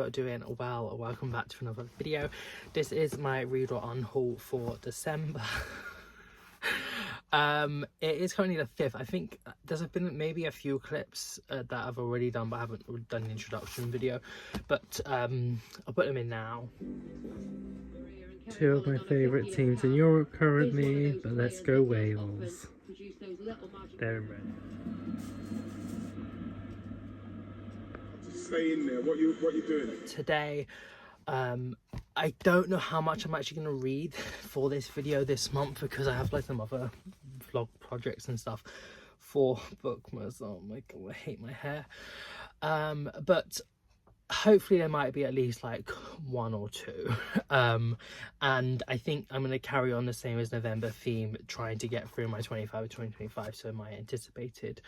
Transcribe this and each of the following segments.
you're doing well. Welcome back to another video. This is my read or unhaul for December. It is currently the 5th. I think there's been maybe a few clips that I've already done, but I haven't done an introduction video, but I'll put them in now. Two of my favourite teams in Europe currently, but let's go Wales. They're in red. Stay in there. What you doing? Today, I don't know how much I'm actually going to read for this video this month because I have like some other vlog projects and stuff for Bookmas. Oh my god, I hate my hair. But hopefully there might be at least like one or two. And I think I'm going to carry on the same as November theme, trying to get through my 2025, so my anticipated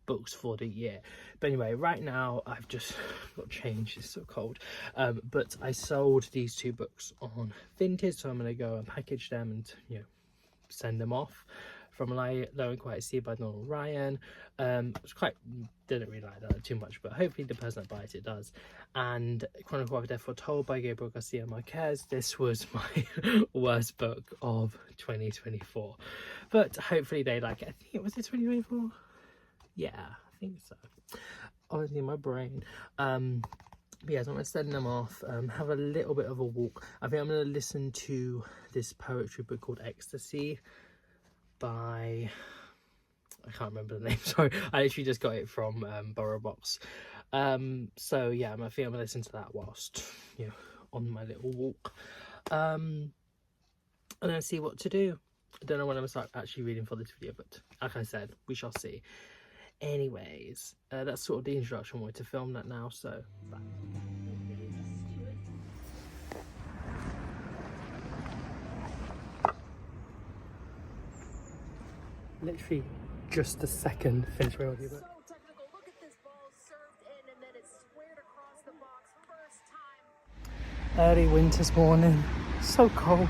books for the year. But anyway, right now I've just got changed, it's so cold, but I sold these two books on Vinted, so I'm going to go and package them and, you know, send them off. From Low and Quiet Sea by Donald Ryan. Didn't really like that too much, but hopefully the person that buys it does. And Chronicle of Death Foretold by Gabriel Garcia Marquez. This was my worst book of 2024, but hopefully they like it. I think it was 2024. Yeah, I think so. Obviously my brain. But yeah, so I'm going to send them off, have a little bit of a walk. I think I'm going to listen to this poetry book called Ecstasy by, I can't remember the name, sorry. I literally just got it from Burrow Box. So yeah, I think I'm going to listen to that whilst, you know, on my little walk. And then see what to do. I don't know when I'm going to start actually reading for this video, but like I said, we shall see. Anyways, that's sort of the introduction. I wanted to film that now, so bye. Literally just a second finished my audiobook. So technical. Look at this ball served in and then it's squared across the box. First time. Early winter's morning. So cold.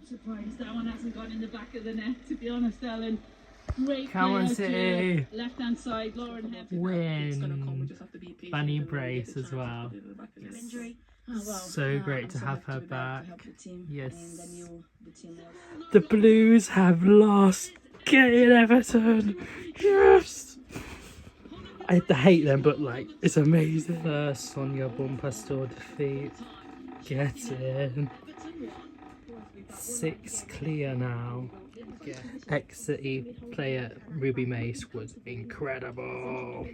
Surprised that one hasn't gone in the back of the net, to be honest, Ellen. Great Come on, City. Left hand side, Lauren Hebb. Win. Bunny brace as well. Injury. Oh, well, So great to have her back. Yes. The The Blues have lost. Get in, Everton. Yes. I hate them, but like it's amazing. First Sonia bumper store defeat. Get in. 6 clear now. Yeah. Ex-City player Ruby Mace was incredible.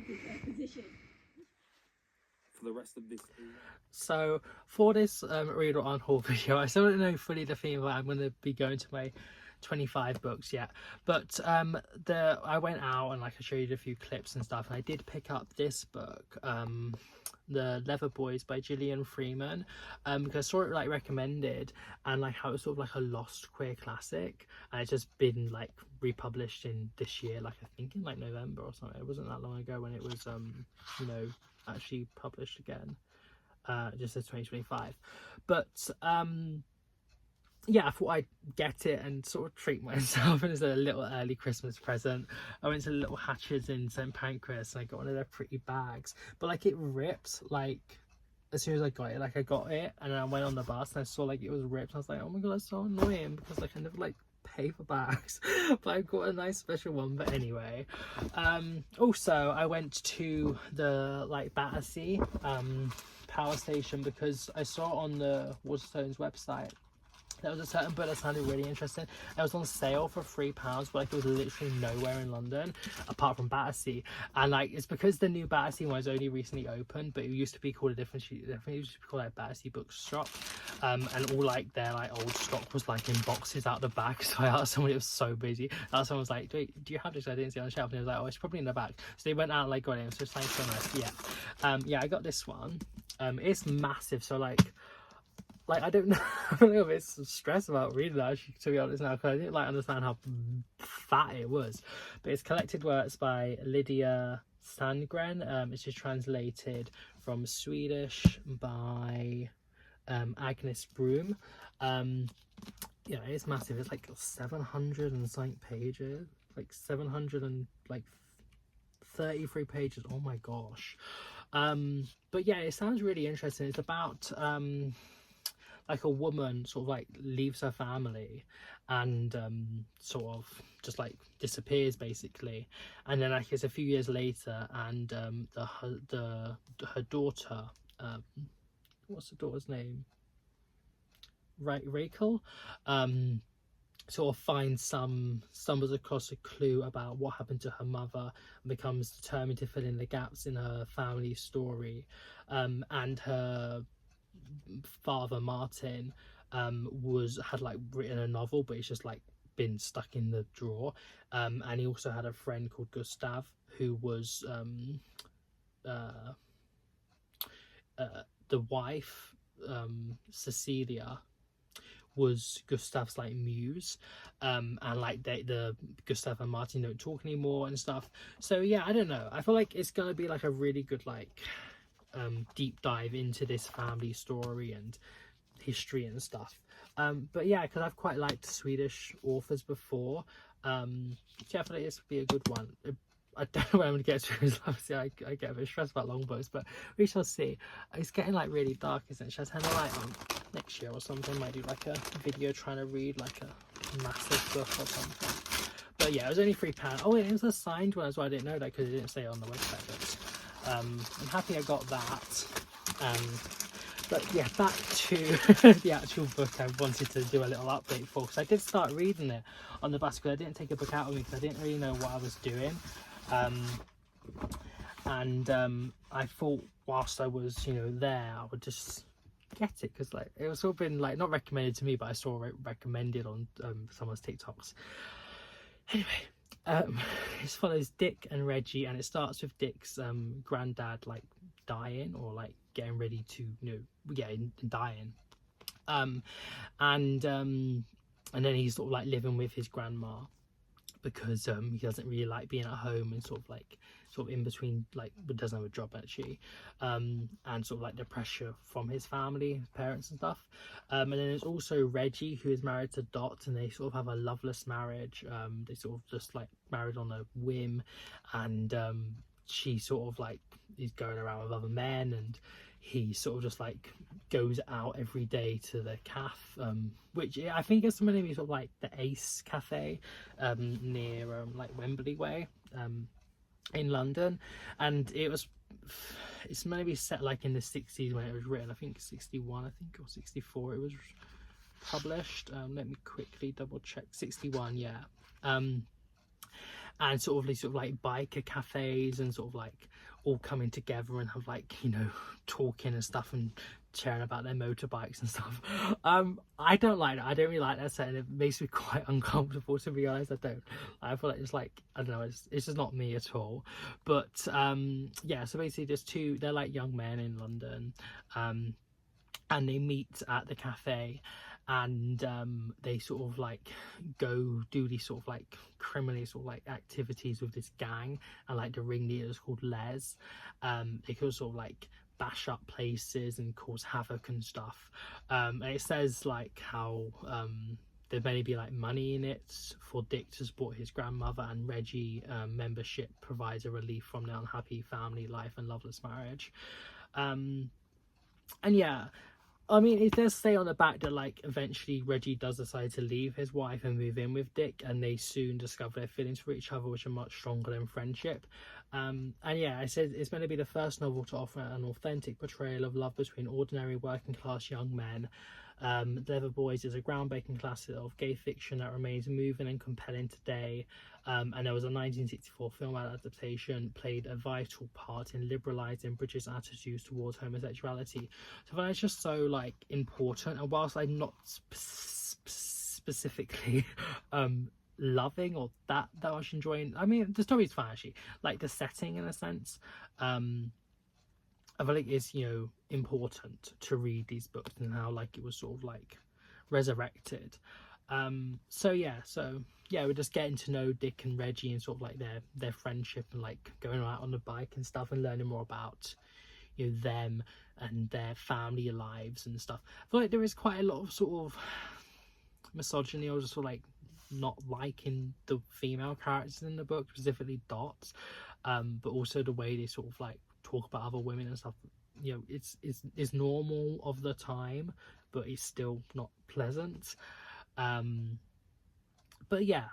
For the rest of this. So for this read or unhaul video, I still don't know fully the theme, but I'm going to be going to my 25 books yet. But I went out and like I showed you a few clips and stuff, and I did pick up this book, The Leather Boys by Gillian Freeman, because I saw it like recommended, and like how it was sort of like a lost queer classic, and it's just been like republished in this year, like I think in like November or something. It wasn't that long ago when it was you know, actually published again. Just as 2025. But yeah, I thought I'd get it and sort of treat myself, and it's a little early Christmas present. I went to Little Hatches in St Pancras and I got one of their pretty bags, but like it ripped like as soon as I got it. Like I got it and then I went on the bus and I saw like it was ripped. I was like, oh my god, that's so annoying, because like I never like pay for bags but I got a nice special one. But anyway, also I went to the like Battersea power station because I saw on the Waterstones website there was a certain book that sounded really interesting. It was on sale for £3, but like it was literally nowhere in London apart from Battersea. And like it's because the new Battersea one is only recently opened, but it used to be called a different, I think it used to be called like Battersea Bookshop, and all like their like old stock was like in boxes out the back. So I asked someone, it was so busy, someone was like, wait, do you have this? I didn't see it on the shelf, and he was like, oh, it's probably in the back. So they went out and like got it. So it's like so nice. Yeah, I got this one. It's massive, so like I don't know, I'm a little bit stressed about reading that, actually, to be honest now, because I didn't like understand how fat it was. But it's collected works by Lydia Sandgren. It's just translated from Swedish by Agnes Broom. Yeah, it's massive. It's like 700 and something pages, like 733 pages. Oh my gosh. But yeah, it sounds really interesting. It's about like a woman sort of like leaves her family and sort of just like disappears basically, and then like it's a few years later, and her daughter, what's the daughter's name, Rachel, sort of stumbles across a clue about what happened to her mother and becomes determined to fill in the gaps in her family story. And her father Martin had like written a novel, but it's just like been stuck in the drawer. And he also had a friend called Gustav, who was the wife, Cecilia, was Gustav's like muse, and like the Gustav and Martin don't talk anymore and stuff. So yeah, I don't know, I feel like it's gonna be like a really good like deep dive into this family story and history and stuff. But yeah, because I've quite liked Swedish authors before, so yeah, I feel like this would be a good one. I don't know where I'm going to get to, because obviously I get a bit stressed about long books, but we shall see. It's getting like really dark, isn't it? Should I turn the light on? Next year or something, might do like a video trying to read like a massive book or something. But yeah, it was only £3. Oh, it was a signed one as well. I didn't know that because it didn't say it on the website. But I'm happy I got that. But yeah, back to the actual book I wanted to do a little update for, because I did start reading it on the bus, because I didn't take a book out with me because I didn't really know what I was doing. I thought whilst I was, you know, there, I would just get it, because like it was all been like not recommended to me, but I saw it recommended on someone's TikToks. Anyway, it follows Dick and Reggie, and it starts with Dick's granddad like dying, or like getting ready to, you know, dying, and then he's sort of like living with his grandma, because he doesn't really like being at home, and sort of in between, like, but doesn't have a job actually, and sort of like the pressure from his family, his parents and stuff. And then there's also Reggie, who is married to Dot, and they sort of have a loveless marriage. They sort of just like married on a whim, and she sort of like is going around with other men, and he sort of just like goes out every day to the cafe, which I think is something maybe sort of like the Ace Cafe, near like Wembley Way. in London, and it's meant to be set like in the 60s when it was written. I think 61, I think, or 64 it was published. Let me quickly double check. 61, yeah. And sort of these sort of like biker cafes and sort of like all coming together and have like, you know, talking and stuff and sharing about their motorbikes and stuff. I don't like that. I don't really like that setting. It makes me quite uncomfortable, to be honest. I feel like it's like, I don't know, it's just not me at all. But yeah, so basically they're like young men in London, and they meet at the cafe, and they sort of like go do these sort of like criminally sort of like activities with this gang, and like the ringleader is called Les. They could sort of like bash up places and cause havoc and stuff. And it says like how there may be like money in it for Dick to support his grandmother, and Reggie membership provides a relief from their unhappy family life and loveless marriage. And yeah, I mean, it does say on the back that like eventually Reggie does decide to leave his wife and move in with Dick, and they soon discover their feelings for each other, which are much stronger than friendship. And yeah, I said it's meant to be the first novel to offer an authentic portrayal of love between ordinary working class young men. The Leather Boys is a groundbreaking classic of gay fiction that remains moving and compelling today. And there was a 1964 film adaptation played a vital part in liberalising British attitudes towards homosexuality. So that is just so like important. And whilst I'm not specifically loving or that much enjoying, I mean, the story is fine actually, like the setting in a sense, I feel like it's, you know, important to read these books and how like it was sort of like resurrected. So yeah, we're just getting to know Dick and Reggie and sort of like their friendship, and like going out on the bike and stuff, and learning more about, you know, them and their family lives and stuff. I feel like there is quite a lot of sort of misogyny, or just sort of like not liking the female characters in the book, specifically Dot, but also the way they sort of like talk about other women and stuff. You know, it's normal of the time, but it's still not pleasant. But yeah,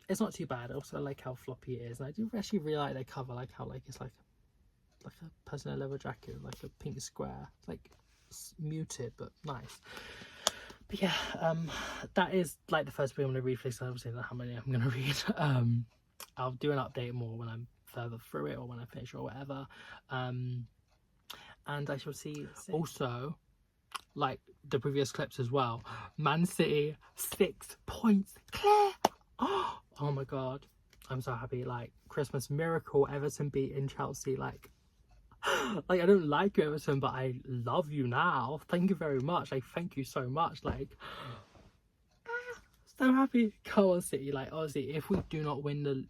it's not too bad. I also like how floppy it is, and I do actually really like their cover, like how like it's like a person in a leather jacket with like a pink square. It's like muted but nice. But yeah, that is like the first book I'm going to read for this. I obviously don't know how many I'm going to read. I'll do an update more when I'm further through it, or when I finish, or whatever. And I shall see. Also, like the previous clips as well, Man City 6 points clear. Oh my god, I'm so happy. Like Christmas miracle, Everton beating Chelsea. Like I don't like you, Everton, but I love you now. Thank you very much. Like, thank you so much. Like, so happy. Come on, City. Like, honestly, if we do not win the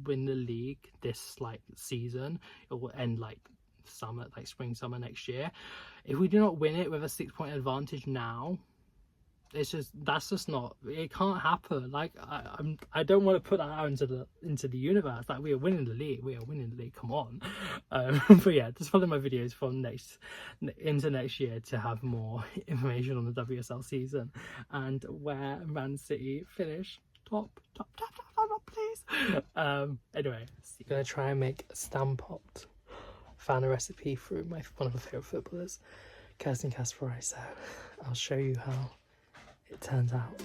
league this like season, it will end like spring summer next year. If we do not win it with a 6-point advantage now, that's just not, it can't happen. Like I don't want to put that out into the universe. Like, we are winning the league, come on. But yeah, just follow my videos from into next year to have more information on the WSL season and where Man City finish top, please. Anyway, I'm gonna try and make a Stampot. Found a recipe through one of my favourite footballers, Kirsten Kasparov, so I'll show you how it turns out.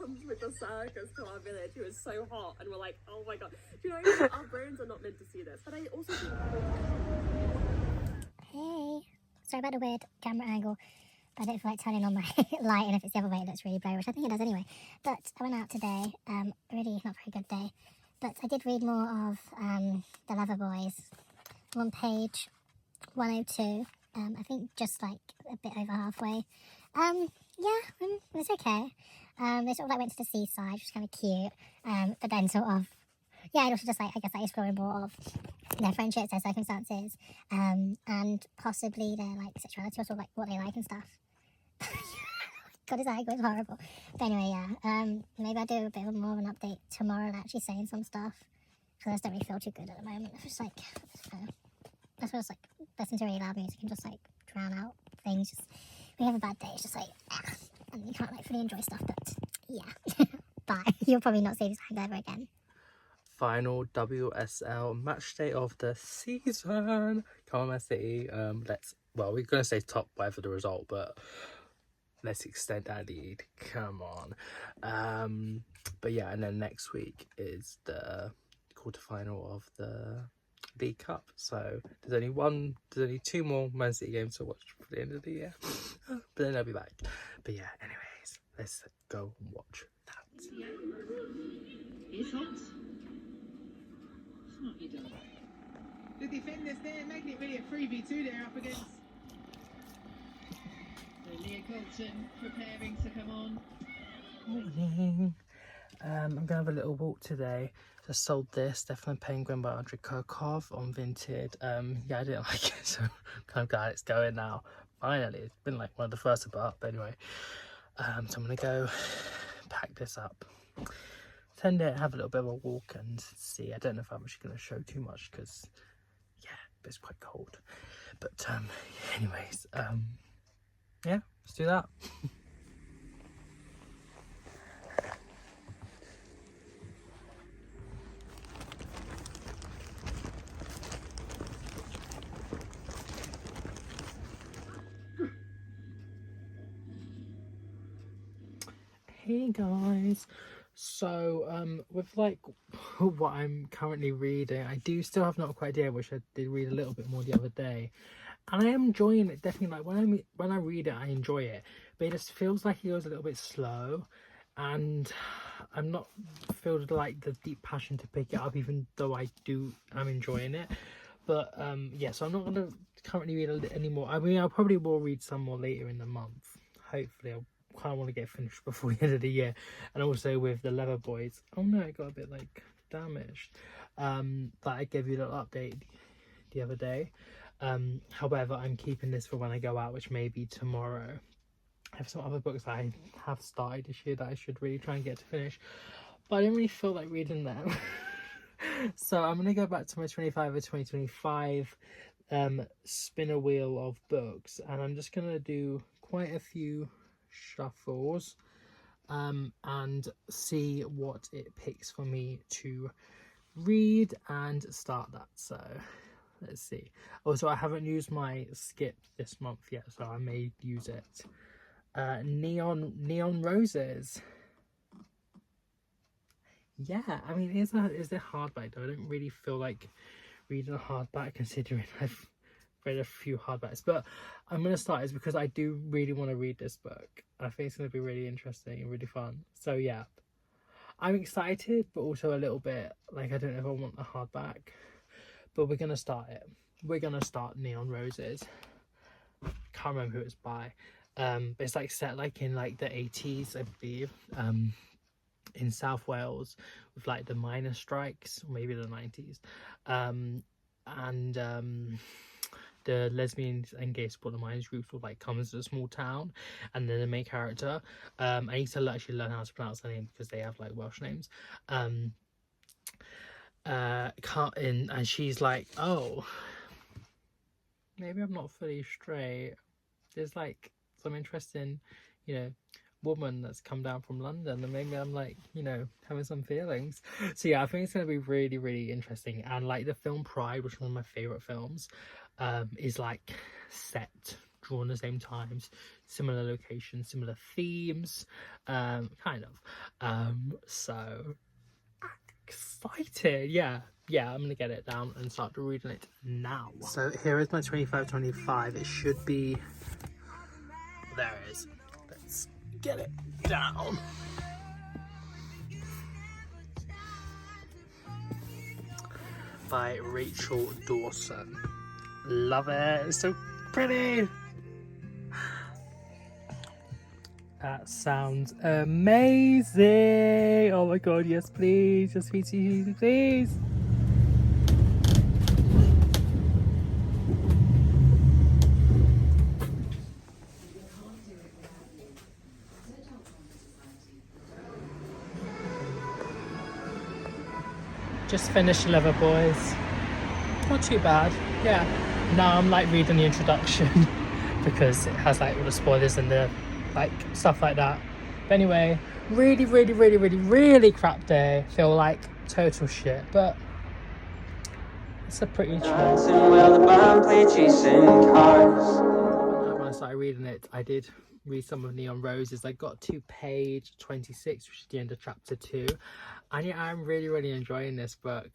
comes with the circus to our village who is so hot, and we're like, oh my god. Do you know, our brains are not meant to see this. But I also think... Hey, sorry about the weird camera angle. I don't feel like turning on my light, and if it's the other way it looks really blurry, which I think it does anyway. But I went out today, really not very good day. But I did read more of The Lover Boys. I'm on page 102. I think just like a bit over halfway. Yeah, it was okay. They sort of like went to the seaside, which was kind of cute. But then sort of, yeah, it was just like, I guess like exploring more of their friendships, their circumstances, and possibly their like sexuality, or sort of like what they like and stuff. God, his eye was horrible. But anyway, yeah, maybe I'll do a bit more of an update tomorrow and actually saying some stuff, because I just don't really feel too good at the moment. It's just like, I suppose like listening to really loud music and just like drown out things. Just when you have a bad day, it's just like, and you can't like fully enjoy stuff. But yeah, bye. You'll probably not see this hangover again. Final WSL match day of the season. Come on, Man City. We're gonna say top whatever the result, but let's extend that lead. Come on. But yeah, and then next week is the quarterfinal of the League Cup. So there's only 2 more Man City games to watch for the end of the year. But then I'll be back. But yeah, anyways, let's go and watch that. It's hot. Smart you done. The defenders there making it really a 3v2 there up against. So Leah Colton preparing to come on. Morning. I'm gonna have a little walk today. Just sold this Definitely Penguin by Andrei Kirkov on Vinted. Yeah, I didn't like it, so I'm kind of glad it's going now. Finally, it's been like one of the first to put up, but anyway. So I'm gonna go pack this up, send it, have a little bit of a walk, and see. I don't know if I'm actually gonna show too much because, yeah, it's quite cold. But anyways, yeah, let's do that. Hey guys, so with like what I'm currently reading, I do still have Not Quite Dead, which I did read a little bit more the other day, and I am enjoying it. Definitely, like when I read it, I enjoy it, but it just feels like it goes a little bit slow, and I'm not filled with like the deep passion to pick it up, even though I'm enjoying it. But yeah, so I'm not gonna currently read any more. I mean, I probably will read some more later in the month. Hopefully, I kind of want to get finished before the end of the year. And also with the Leather Boys, oh no, it got a bit like damaged. That I gave you a little update the other day. However, I'm keeping this for when I go out, which may be tomorrow. I have some other books that I have started this year that I should really try and get to finish, but I didn't really feel like reading them. So I'm gonna go back to my 25 or 2025 spinner wheel of books, and I'm just gonna do quite a few shuffles and see what it picks for me to read and start that. So let's see. Also, I haven't used my skip this month yet, so I may use it. Neon Roses. Yeah, I mean, it's a hardback though. I don't really feel like reading a hardback, considering I've read a few hardbacks, but I'm going to start is because I do really want to read this book. I think it's going to be really interesting and really fun. So yeah, I'm excited, but also a little bit like I don't know if I want a hardback, but we're going to start it. We're going to start Neon Roses. Can't remember who it's by. But it's like set like in like the 80s, I believe, in South Wales with like the miners' strikes, or maybe the 90s, and the lesbians and gay supporter miners groups will like come into a small town, and then the main character, I need to actually learn how to pronounce their name because they have like Welsh names, and she's like, oh, maybe I'm not fully straight. There's like some interesting, woman that's come down from London, and maybe I'm like, having some feelings. So yeah, I think it's going to be really, really interesting. And like the film Pride, which is one of my favorite films, is like set drawn the same times, similar locations, similar themes, kind of. So excited, yeah, I'm gonna get it down and start reading it now. So here is my 2525. It should be, there it is. Let's get it down. By Rachel Dawson. Love it, it's so pretty. That sounds amazing. Oh my god, yes please, just please. Just finished Lover Boys. Not too bad, yeah. Now I'm like reading the introduction because it has like all the spoilers and the like stuff like that. But anyway, really crap day. Feel like total shit, but it's a pretty chill. When I started reading it, I did read some of Neon Roses. I got to page 26, which is the end of chapter 2, and yeah, I'm really enjoying this book.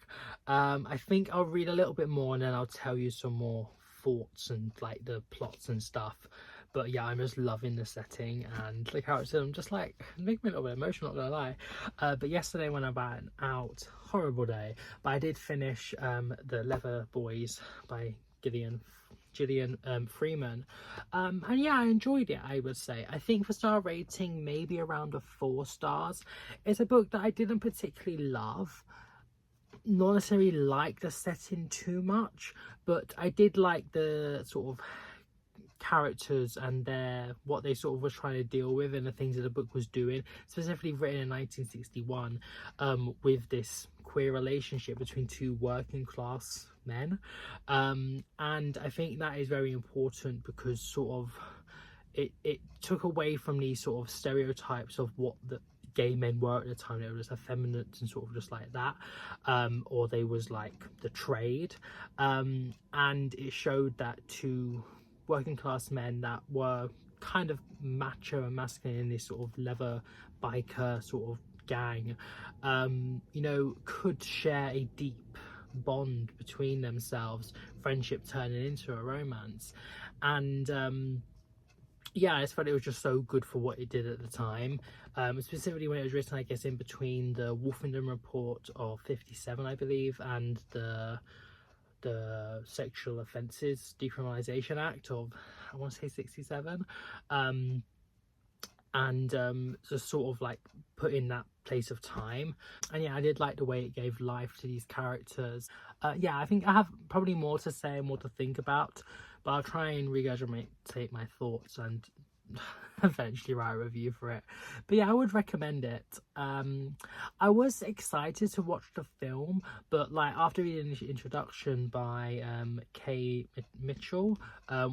I think I'll read a little bit more and then I'll tell you some more thoughts and like the plots and stuff. But yeah, I'm just loving the setting and the characters. I'm just like, make me a little bit emotional, not gonna lie. But yesterday when I went out, horrible day, but I did finish the Leather Boys by Gillian Freeman, and yeah, I enjoyed it. I would say, I think for star rating, maybe around a 4 stars. It's a book that I didn't particularly love, not necessarily like the setting too much, but I did like the sort of characters and what they sort of were trying to deal with and the things that the book was doing, specifically written in 1961, with this queer relationship between 2 working class men, and I think that is very important because sort of it took away from these sort of stereotypes of what the gay men were at the time. They were just effeminate and sort of just like that, or they was like the trade, and it showed that 2 working class men that were kind of macho and masculine in this sort of leather biker sort of gang, you know, could share a deep bond between themselves, friendship turning into a romance. And yeah, I just felt it was just so good for what it did at the time, specifically when it was written, I guess, in between the Wolfenden Report of 57, I believe, and the Sexual Offences Decriminalisation Act of, I want to say, 67, and just sort of like put in that place of time. And yeah, I did like the way it gave life to these characters. Yeah, I think I have probably more to say and more to think about, but I'll try and regurgitate my thoughts and eventually write a review for it. But yeah, I would recommend it. I was excited to watch the film, but like after reading the introduction by Kay Mitchell,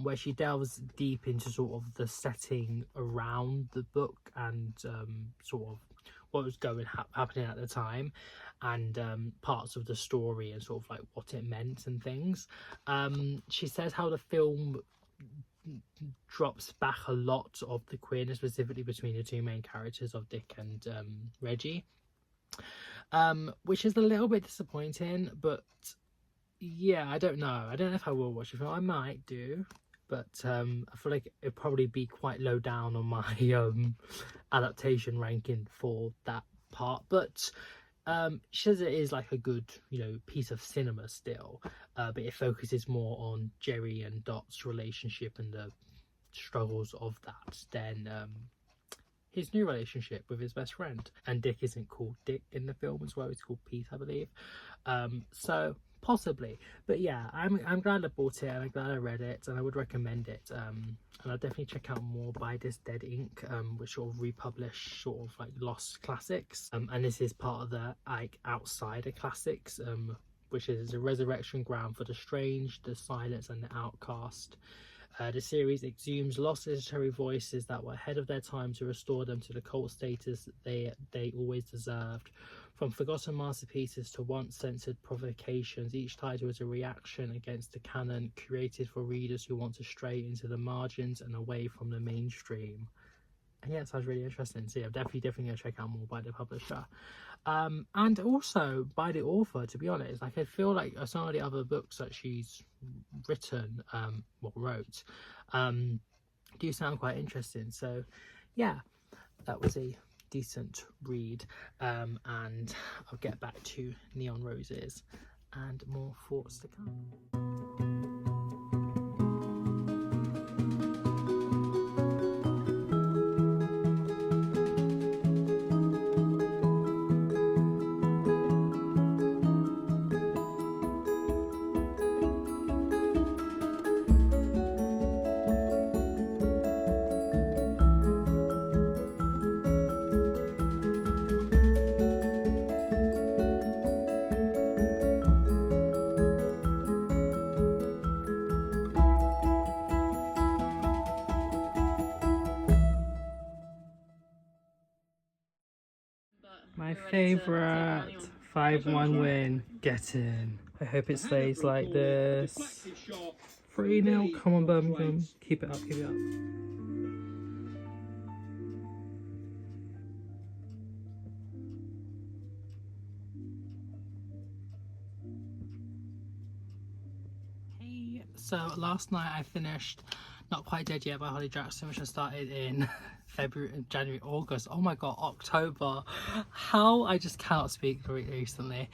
where she delves deep into sort of the setting around the book and sort of what was happening at the time, and parts of the story and sort of like what it meant and things, she says how the film drops back a lot of the queerness, specifically between the 2 main characters of Dick and Reggie, which is a little bit disappointing. But yeah, I don't know if I will watch the film. I might do, but I feel like it'd probably be quite low down on my adaptation ranking for that part. But she says it is like a good, you know, piece of cinema still, but it focuses more on Jerry and Dot's relationship and the struggles of that than his new relationship with his best friend. And Dick isn't called Dick in the film as well, he's called Pete, I believe. So possibly, but yeah, I'm glad I bought it and I'm glad I read it, and I would recommend it. And I'll definitely check out more by This Dead Ink, which sort of republish sort of like lost classics, and this is part of the like outsider classics, which is a resurrection ground for the strange, the silence, and the outcast. The series exhumes lost literary voices that were ahead of their time to restore them to the cult status they always deserved. From forgotten masterpieces to once censored provocations, each title is a reaction against the canon, curated for readers who want to stray into the margins and away from the mainstream. And yeah, it sounds really interesting. So yeah, definitely gonna check out more by the publisher. And also by the author, to be honest. Like, I feel like some of the other books that she's written, wrote, do sound quite interesting. So yeah, that was a decent read, and I'll get back to Neon Roses and more thoughts to come. My favourite 5-1 win. Get in. I hope it stays like this. 3-0. Come on, Birmingham. Keep it up, keep it up. Hey, so last night I finished Not Quite Dead Yet by Holly Jackson, which I started in February, January, August. Oh my god, October. How I just cannot speak recently.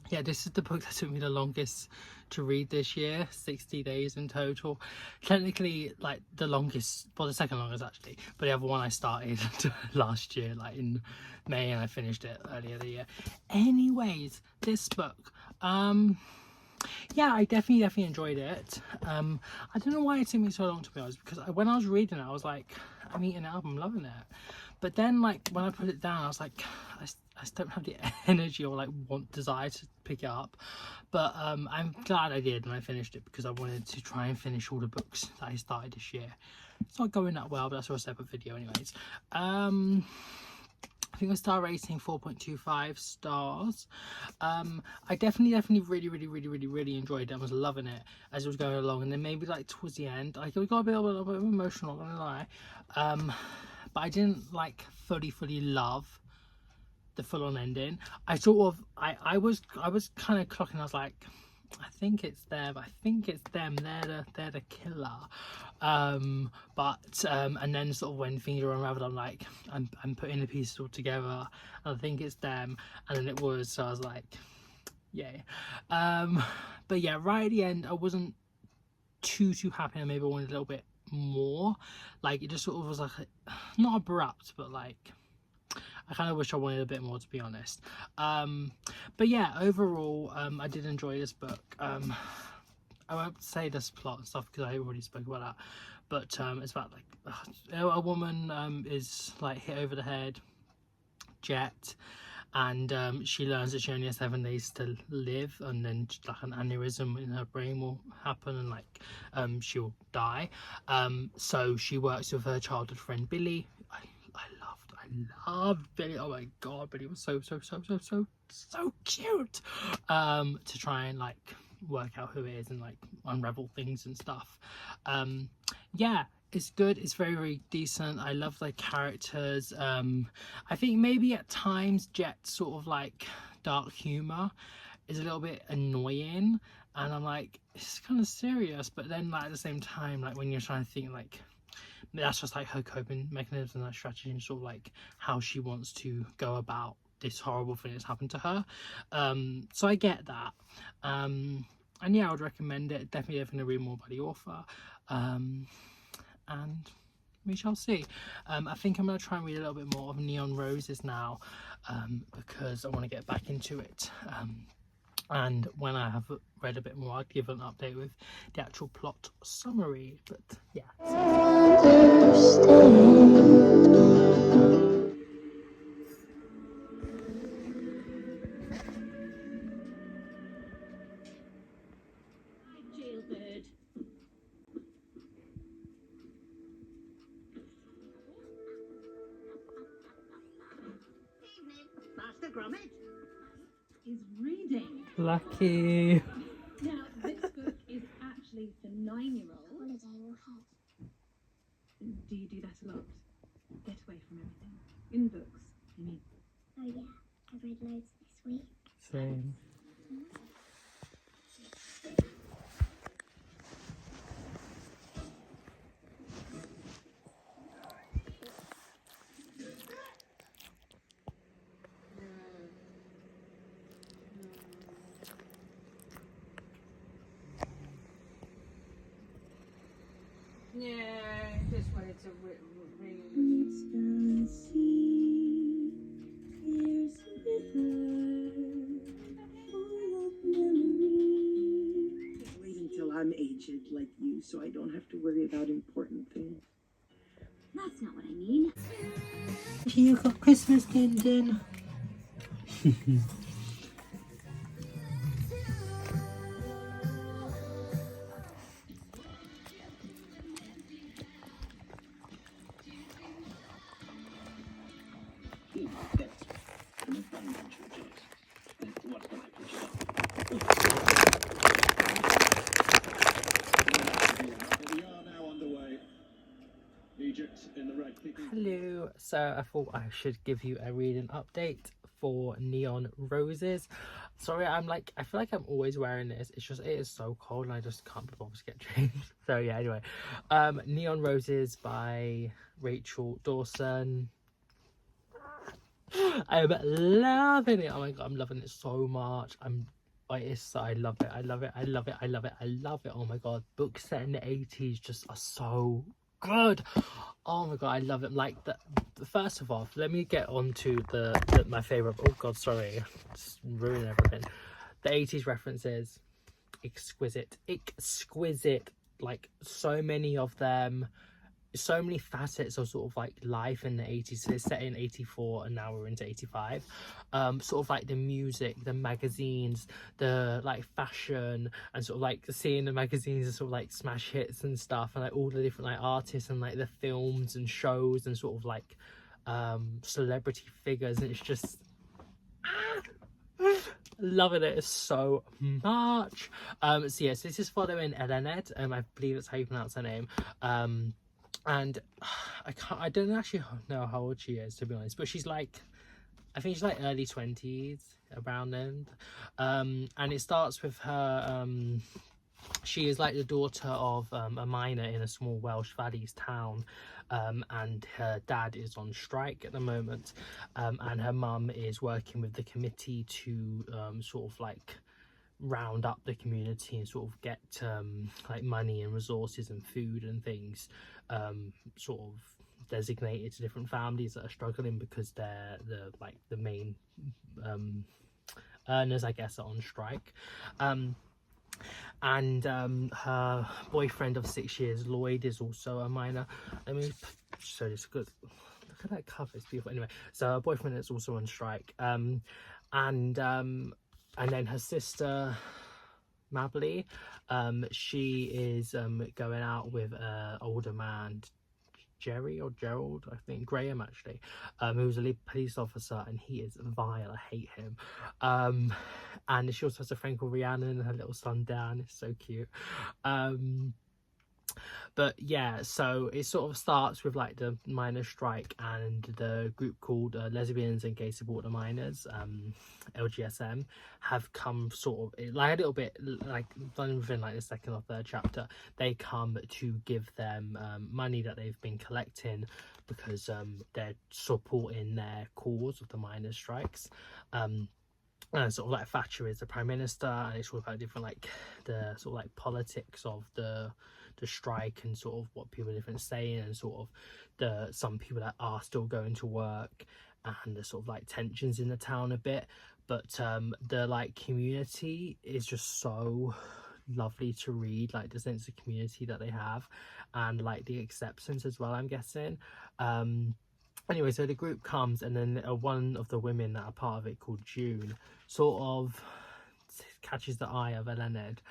Yeah, this is the book that took me the longest to read this year, 60 days in total. Technically, like, the longest, well, the second longest actually, but the other one I started last year, like in May, and I finished it earlier the year. Anyways, this book, yeah, I definitely enjoyed it. I don't know why it took me so long, to be honest, because when I was reading it, I was like, I'm eating it up, I'm loving it. But then, like, when I put it down, I was like, I just don't have the energy or, like, desire to pick it up. But I'm glad I did when I finished it, because I wanted to try and finish all the books that I started this year. It's not going that well, but that's for a separate video anyways. I think the star rating 4.25 stars. I definitely really enjoyed it. I was loving it as it was going along, and then maybe like towards the end, like, it got a little bit emotional, not gonna lie. But I didn't like fully love the full-on ending. I sort of I was kind of clocking. I was like, I think it's them. I think it's them. They're the killer. And then sort of when things are unraveled, I'm like, I'm putting the pieces all together, and I think it's them. And then it was. So I was like, yay. But yeah, right at the end, I wasn't too happy. And maybe I wanted a little bit more. Like, it just sort of was like, not abrupt, but like, I kind of wish I wanted a bit more, to be honest. But yeah, overall, I did enjoy this book. I won't say this plot and stuff because I already spoke about that. But it's about, like, a woman is like hit over the head, jet, and she learns that she only has 7 days to live, and then like an aneurysm in her brain will happen, and like she'll die. So she works with her childhood friend Billy. I loved Billy. Oh my god, Billy was so cute. To try and like work out who it is and like unravel things and stuff. Yeah, it's good. It's very decent. I love the characters. I think maybe at times Jet's sort of like dark humor is a little bit annoying, and I'm like, it's kind of serious, but then like at the same time, like when you're trying to think, like, that's just like her coping mechanism and her strategy, and sort of like how she wants to go about this horrible thing that's happened to her. So I get that. And yeah, I would recommend it. Definitely going to read more by the author. And we shall see. I think I'm going to try and read a little bit more of Neon Roses now, because I want to get back into it. And when I have read a bit more, I'll give an update with the actual plot summary. But yeah. Jail grommet is reading. Lucky. Now, this book is actually for 9-year-olds. Holiday will help. Do you do that a lot? Get away from everything. In books, I mean. Oh yeah, I've read loads this week. Same. Yeah, just wanted to ring. Wait until I'm aged like you so I don't have to worry about important things. That's not what I mean. You got Christmas, Linden. We are now underway. Egypt in the red. Hello. So I thought I should give you a reading update for Neon Roses. Sorry, I feel like I'm always wearing this. It's just, it is so cold and I just can't be bothered to get changed. So yeah, anyway. Neon Roses by Rachel Dawson. I'm loving it. Oh my god, I'm loving it so much. I love it. I love it. I love it. I love it. I love it. Oh my god, books set in the 80s just are so good. Oh my god, I love it. Like first of all, let me get on to my favorite. Oh god, sorry, just ruining everything. The 80s references, exquisite. Like so many of them, so many facets of sort of like life in the 80s. So it's set in 84 and now we're into 85. Sort of like the music, the magazines, the like fashion, and sort of like seeing the magazines and sort of like smash hits and stuff, and like all the different like artists and like the films and shows and sort of like celebrity figures, and it's just loving it so much. So yes, this is following Eleaned, I believe that's how you pronounce her name. And I don't actually know how old she is, to be honest, but she's like, I think she's like early 20s, around then. And it starts with her, she is like the daughter of a miner in a small Welsh Valleys town, and her dad is on strike at the moment, and her mum is working with the committee to sort of like round up the community and sort of get like money and resources and food and things sort of designated to different families that are struggling because they're the main earners, I guess, are on strike. And her boyfriend of 6 years, Lloyd, is also a miner. Let me show this good. Look at that cover, it's beautiful. Anyway, so her boyfriend is also on strike, and then her sister Mably, she is going out with an older man, Jerry or Gerald, I think, Graham actually, who's a police officer, and he is vile. I hate him. And she also has a friend called Rhiannon and her little son Dan. It's so cute. But yeah, so it sort of starts with like the miners' strike and the group called Lesbians and Gay Supporter Miners, LGSM, have come sort of like a little bit like done within like the second or third chapter. They come to give them money that they've been collecting because they're supporting their cause of the miners' strikes. And sort of like Thatcher is the Prime Minister, and it's all about different like the sort of like politics of the strike and sort of what people are different saying, and sort of some people that are still going to work, and the sort of like tensions in the town a bit. But the like community is just so lovely to read, like the sense of community that they have, and like the acceptance as well, I'm guessing. Anyway, so the group comes, and then one of the women that are part of it, called June, sort of catches the eye of Leonard,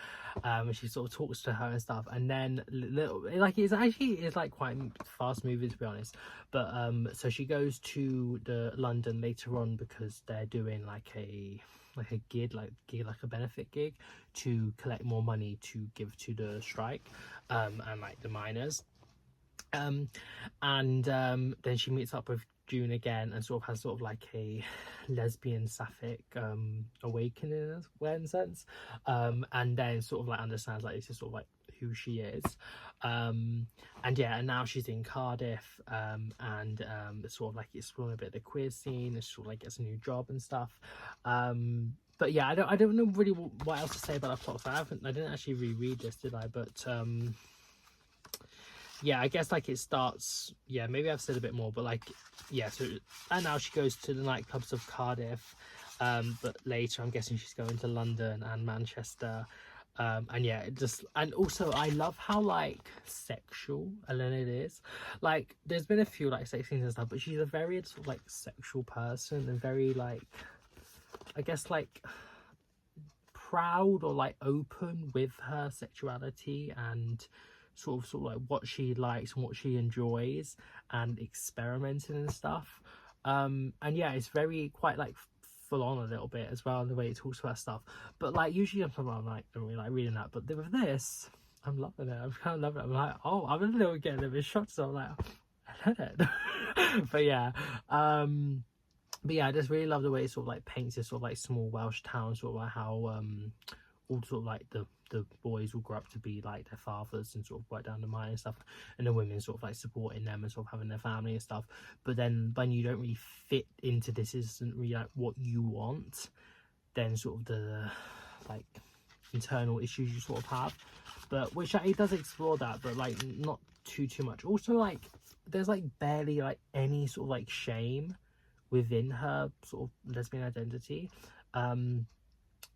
and she sort of talks to her and stuff, and then it's like quite fast moving, to be honest. But so she goes to the London later on because they're doing like a gig, like a benefit gig to collect more money to give to the strike and like the miners. Then she meets up with June again and sort of has sort of like a lesbian sapphic awakening in a sense, and then sort of like understands like this is sort of like who she is, and now she's in Cardiff, and sort of like exploring a bit of the queer scene, and sort of like gets a new job and stuff. But yeah, I don't know really what else to say about the plot. So I didn't actually reread this, did I? But yeah, I guess like it starts, yeah, maybe I've said a bit more, but like, yeah, so and now she goes to the nightclubs of Cardiff, but later I'm guessing she's going to London and Manchester, and yeah, it just, and also I love how like sexual Leonard is. Like there's been a few like sex scenes and stuff, but she's a very sort of like sexual person and very like, I guess like proud or like open with her sexuality and sort of like what she likes and what she enjoys and experimenting and stuff, and yeah, it's very quite like full on a little bit as well in the way it talks about stuff. But like usually I'm like don't really like reading that, but with this I'm loving it. I'm kind of loving it. I'm like, oh, I'm a little getting a bit shocked, so I'm like, I love it. But yeah, I just really love the way it sort of like paints this sort of like small Welsh town, sort of like how all sort of like the boys will grow up to be like their fathers and sort of work down the mine and stuff, and the women sort of like supporting them and sort of having their family and stuff. But then when you don't really fit into this, isn't really like what you want, then sort of the like internal issues you sort of have, but which it does explore that, but like not too much. Also like there's like barely like any sort of like shame within her sort of lesbian identity.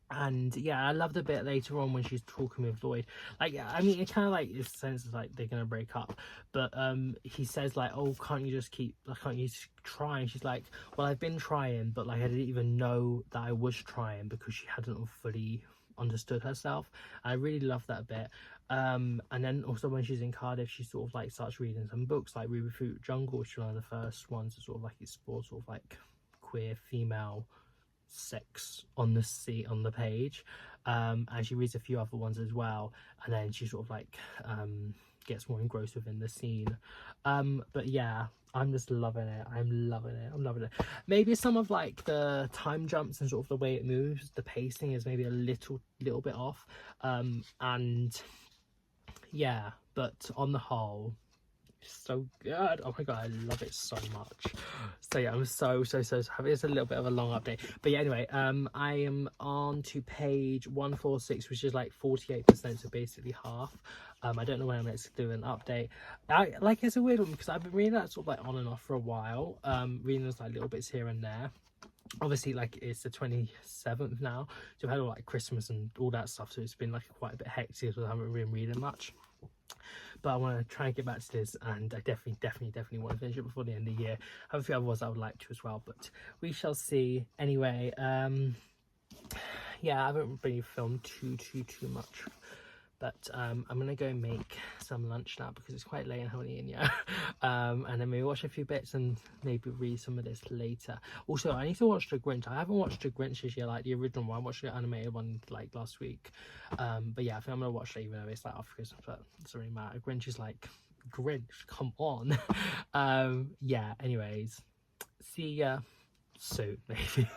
And yeah, I love the bit later on when she's talking with Lloyd. Like, I mean, it kind of like it senses like they're gonna break up, but he says like, oh, can't you just try? And she's like, well, I've been trying, but like I didn't even know that I was trying because she hadn't fully understood herself. I really love that bit. And then also when she's in Cardiff, she sort of like starts reading some books like Ruby Fruit Jungle, which is one of the first ones to sort of like explore sort of like queer female sex on the page, and she reads a few other ones as well, and then she sort of like gets more engrossed within the scene. But yeah, I'm just loving it. I'm loving it. Maybe some of like the time jumps and sort of the way it moves, the pacing is maybe a little bit off, and yeah, but on the whole, so good. Oh my god, I love it so much. So yeah, I'm so happy. It's a little bit of a long update, but yeah, anyway, I am on to page 146, which is like 48%, so basically half. I don't know when I'm next doing an update. It's a weird one because I've been reading that sort of like on and off for a while, reading those like little bits here and there. Obviously, like it's the 27th now, so I've had all like Christmas and all that stuff, so it's been like quite a bit hectic, so I haven't been reading much. But I want to try and get back to this, and I definitely want to finish it before the end of the year. I have a few other ones I would like to as well, but we shall see. Anyway, yeah, I haven't really filmed too much, but I'm gonna go make some lunch now because it's quite late and I haven't eaten yet. And then maybe watch a few bits and maybe read some of this later. Also, I need to watch The Grinch. I haven't watched The Grinch this year, like the original one. I watched the animated one like last week. But yeah, I think I'm gonna watch it even though it's like after Christmas, but it doesn't really matter. Grinch is like, Grinch, come on. Yeah, anyways, see ya soon, maybe.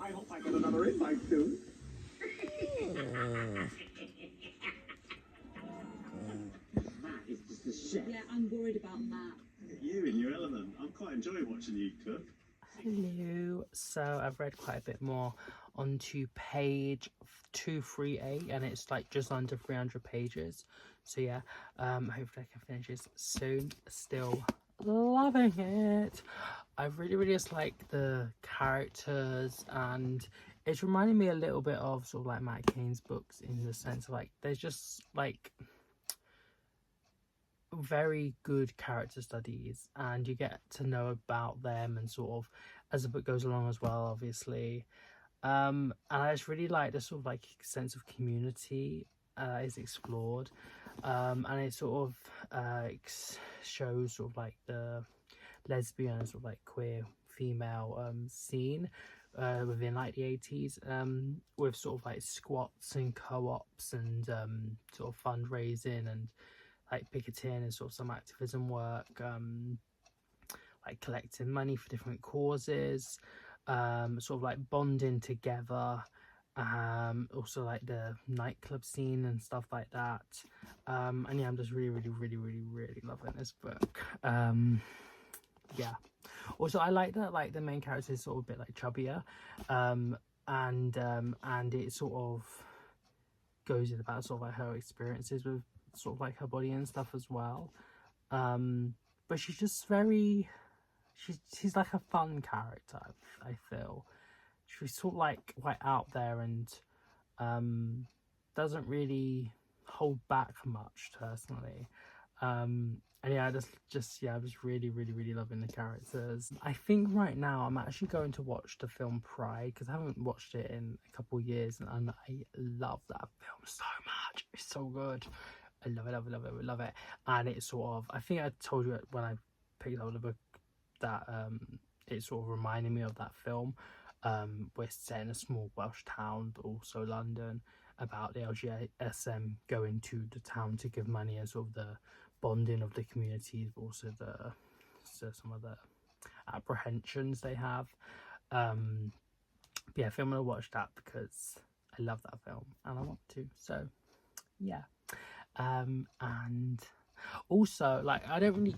I hope I get another invite soon. Matt is just a chef. Yeah, I'm worried about Matt. You in your element. I'm quite enjoying watching you cook. Hello. So I've read quite a bit more onto page 238, and it's like just under 300 pages. So yeah, hopefully I can finish this soon. Still loving it. I really just like the characters, and it's reminding me a little bit of sort of like Matt Cain's books, in the sense of like there's just like very good character studies, and you get to know about them and sort of as the book goes along as well, obviously. And I just really like the sort of like sense of community is explored, and it sort of shows sort of like the lesbian sort of like queer female scene within like the 80s, with sort of like squats and co-ops and sort of fundraising and like picketing and sort of some activism work, like collecting money for different causes, sort of like bonding together, also like the nightclub scene and stuff like that. And yeah, I'm just really loving this book. Yeah, also I like that like the main character is sort of a bit like chubbier, and it sort of goes in about sort of like her experiences with sort of like her body and stuff as well. But she's just very, she's like a fun character, I feel. She's sort of like quite out there, and doesn't really hold back much personally. And yeah, I just yeah, I was really loving the characters. I think right now I'm actually going to watch the film Pride, because I haven't watched it in a couple of years, and I love that film so much. It's so good. I love it. And it's sort of, I think I told you when I picked up the book that it sort of reminded me of that film. We're set in a small Welsh town, but also London, about the LGSM going to the town to give money, and sort of the bonding of the communities, but also some of the apprehensions they have. But yeah, I think I'm gonna watch that because I love that film and I want to. So yeah. And also, like, I don't really,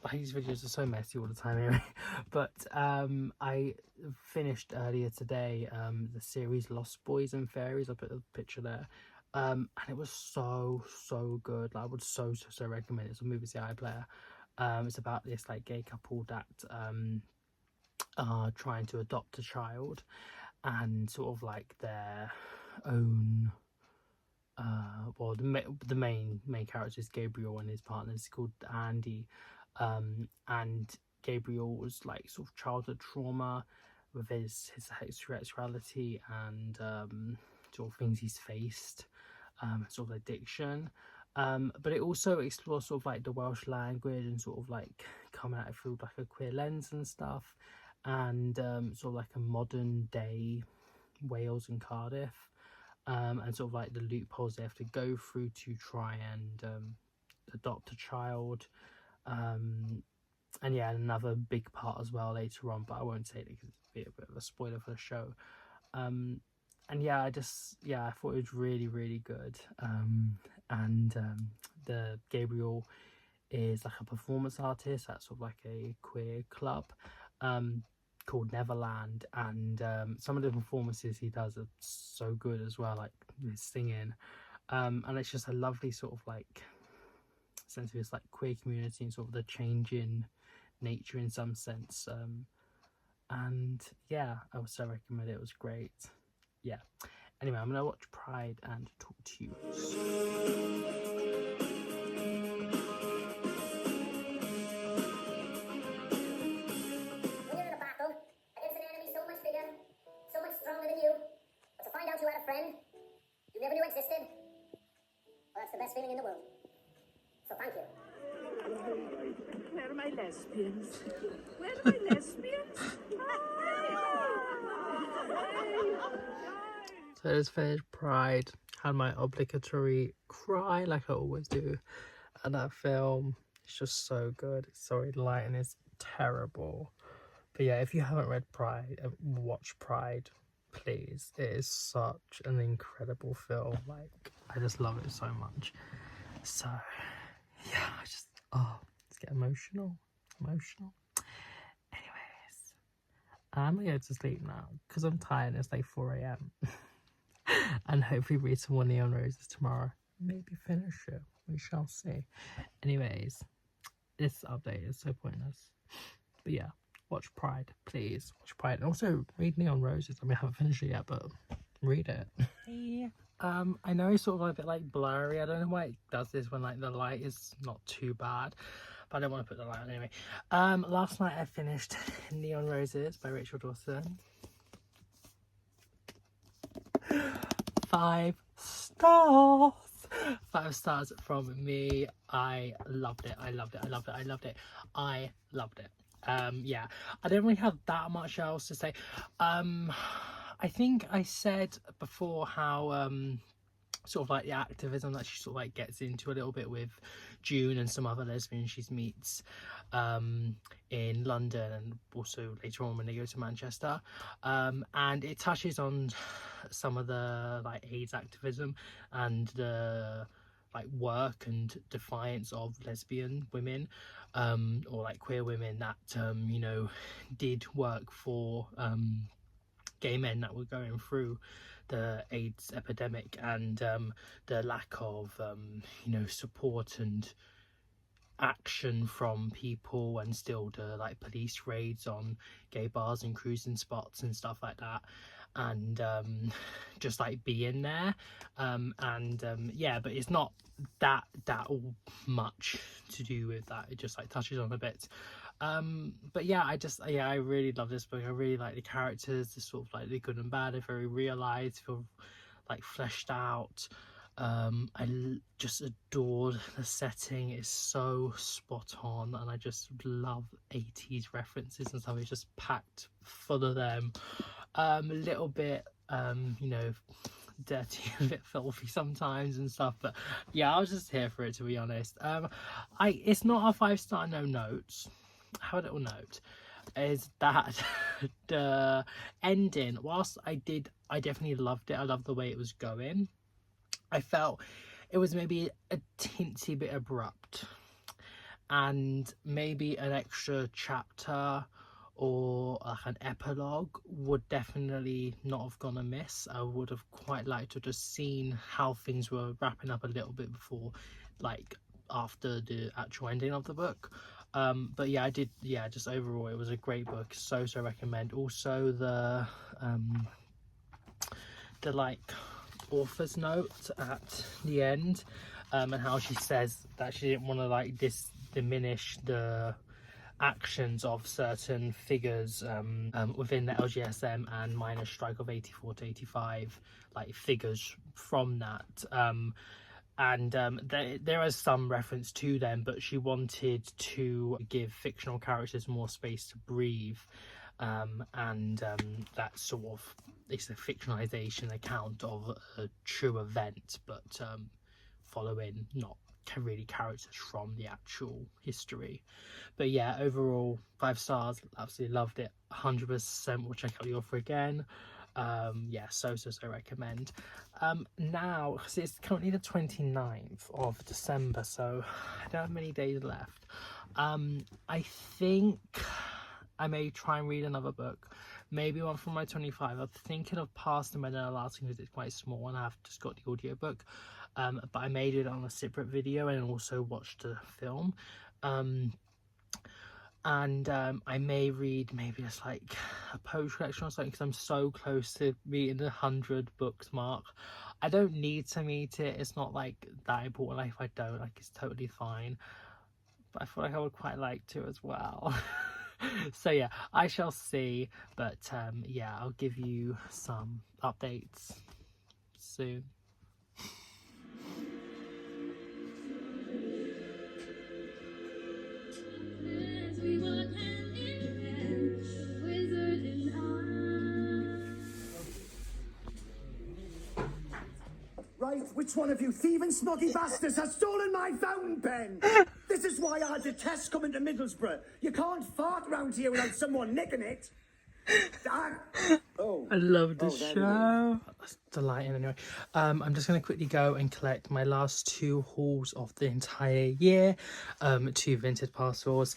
like, these videos are so messy all the time anyway, but I finished earlier today the series Lost Boys and Fairies. I put a picture there, and it was so good. Like, I would so recommend it. It's a movie iPlayer. It's about this like gay couple that are trying to adopt a child, and sort of like their own well, the main character is Gabriel, and his partner is called Andy, and Gabriel was like sort of childhood trauma with his sexuality and sort of things he's faced, sort of addiction, but it also explores sort of like the Welsh language and sort of like coming at it through like a queer lens and stuff, and sort of like a modern day Wales and Cardiff. And sort of like the loopholes they have to go through to try and adopt a child, and yeah, another big part as well later on, but I won't say it because it'd be a bit of a spoiler for the show. And yeah, I thought it was really good. And the Gabriel is like a performance artist at sort of like a queer club called Neverland, and some of the performances he does are so good as well, like his singing, and it's just a lovely sort of like sense of this like queer community and sort of the changing nature in some sense, and yeah, I would so recommend it. It was great. Yeah, anyway, I'm gonna watch Pride and talk to you soon. You had a friend you never knew existed. Well, that's the best feeling in the world. So thank you. Where are my lesbians? Where are my lesbians? So I just finished Pride, had my obligatory cry like I always do at that film. It's just so good. Storyline and it's terrible. But yeah, if you haven't read Pride, watch Pride. Please, it is such an incredible film. Like, I just love it so much. So yeah, I just get emotional. Anyways, I'm gonna go to sleep now because I'm tired. It's like 4 a.m. and hopefully read some more Neon Roses tomorrow. Maybe finish it. We shall see. Anyways, this update is so pointless. But yeah, watch Pride, please. Watch Pride. And also read Neon Roses. I mean, I haven't finished it yet, but read it. Yeah. I know it's sort of a bit like blurry. I don't know why it does this when like the light is not too bad, but I don't want to put the light on anyway. Last night I finished Neon Roses by Rachel Dawson. 5 stars. 5 stars from me. I loved it. I loved it. I loved it. I loved it. I loved it. Yeah, I don't really have that much else to say. I think I said before how sort of like the activism that she sort of like gets into a little bit with June and some other lesbians she meets in London, and also later on when they go to Manchester, and it touches on some of the like AIDS activism and the like work and defiance of lesbian women, or like queer women that you know, did work for gay men that were going through the AIDS epidemic, and the lack of you know, support and action from people, and still the like police raids on gay bars and cruising spots and stuff like that, and just like being there, yeah, but it's not that all much to do with that. It just like touches on a bit, but yeah, I really love this book. I really like the characters. They're sort of like the good and bad. They're very realized, feel like fleshed out. I just adored the setting. It's so spot on, and I just love 80s references and stuff. It's just packed full of them. A little bit you know, dirty, a bit filthy sometimes and stuff, but yeah, I was just here for it, to be honest. It's not a 5-star no notes. I have a little note, is that the ending, whilst I definitely loved it, I loved the way it was going, I felt it was maybe a teensy bit abrupt, and maybe an extra chapter or like an epilogue would definitely not have gone amiss. I would have quite liked to have just seen how things were wrapping up a little bit before, like after the actual ending of the book. But yeah, I did, yeah, just overall it was a great book. So recommend. Also the like author's note at the end, and how she says that she didn't want to like diminish the actions of certain figures within the LGSM and miners' strike of 84 to 85, like figures from that, and there is some reference to them, but she wanted to give fictional characters more space to breathe, and that sort of, it's a fictionalization account of a true event, but following not really characters from the actual history. But yeah, overall 5 stars, absolutely loved it. 100% will check out the author again. Yeah, so recommend. Now, because it's currently the 29th of December, so I don't have many days left, I think I may try and read another book, maybe one from my 25. I'm thinking of Past and Mandela Lasting because it's quite small and I've just got the audiobook, but I made it on a separate video and also watched the film. And I may read maybe just like a poetry collection or something, because I'm so close to meeting the 100 books mark. I don't need to meet it, it's not like that important. Like if I don't, like, it's totally fine, but I feel like I would quite like to as well. So yeah, I shall see, but yeah, I'll give you some updates soon. Right, which one of you thieving smoggy bastards has stolen my fountain pen? This is why I detest coming to Middlesbrough. You can't fart round here without someone nicking it. Oh, I love the show. That's delighting. Anyway, I'm just going to quickly go and collect my last 2 hauls of the entire year, 2 vintage parcels.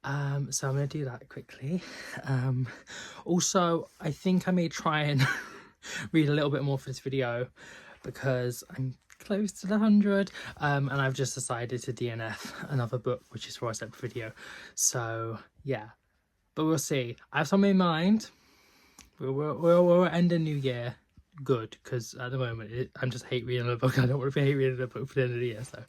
So I'm going to do that quickly. Also, I think I may try and read a little bit more for this video, because I'm close to the 100, and I've just decided to DNF another book, which is for a separate video. So yeah, but we'll see. I have something in mind. We'll end the new year good, because at the moment I'm just hate reading a book. I don't want to be hate reading a book for the end of the year. So